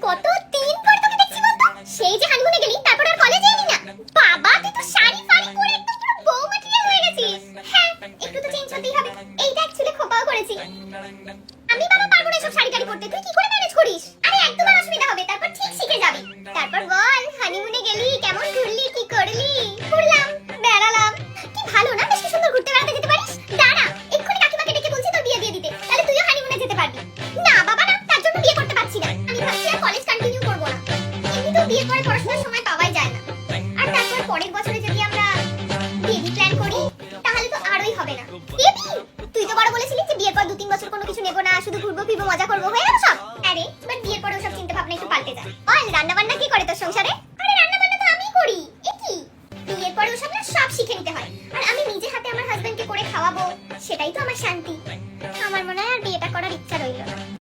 কত দিন পর তোকে দেখছি বলতো। সেই যে হানিমুনে গেলি তারপর আর কলেজে এলি না। বাবা তুই তো শাড়ি ফাড়ি পরে একদম পুরো বউ ম্যাটেরিয়াল হয়ে গেছিস। হ্যাঁ একটু তো চেঞ্জ হতেই হবে। এই দেখ চুলে খোপাও করেছি। আমি বাবা পারবো না সব শাড়ি টাড়ি পরতে, তুই কি করে ম্যানেজ করিস? আরে এক দুবার অসুবিধা হবে, তারপর ঠিক শিখে যাবি। তারপর বল হানিমুনে গেলি, কেমন ঘুরলি, কি করলি? ঘুরলাম, বেড়ালাম। কি ভালো না, বেশ কি সুন্দর ঘুরতে বেড়াতে যেতে পারিস। দাঁড়া এক্ষুনি কাকিমাকে ডেকে বলছি তোর বিয়ে দিয়ে দিতে, তাহলে তুইও হানিমুনে যেতে পারবি। না বাবা না, তার জন্য বিয়ে করতে পারছি না। আমি ভাবছি আর কলেজ কন্টিনিউ করব না। এমনিতেও বিয়ের পরে পড়াশোনার সময় পাওয়াই যায় না। আর তারপর পরের বছরে যদি আমরা বেবি প্ল্যান করি তাহলে তো আরই হবে না। বেবি তুই তো বড় বলেছিলি যে বিয়ের পর 2-3 বছর কোনো কিছু নেব না, শুধু ঘুরবো ফিরবো মজা করবো, হয়ে গেল সব? আরে বাট বিয়ের পরে সব চিন্তা ভাবনা একটু পাল্টে যায়। বল রান্না বান্না কি করে তোর সংসারে? আরে রান্না বান্না তো আমিই করি। এ কি বিয়ের পরে ওসব না সব শিখে নিতে হয়। আর আমি নিজে হাতে আমার হাজবেন্ডকে করে খাওয়াবো, সেটাই তো আমার শান্তি।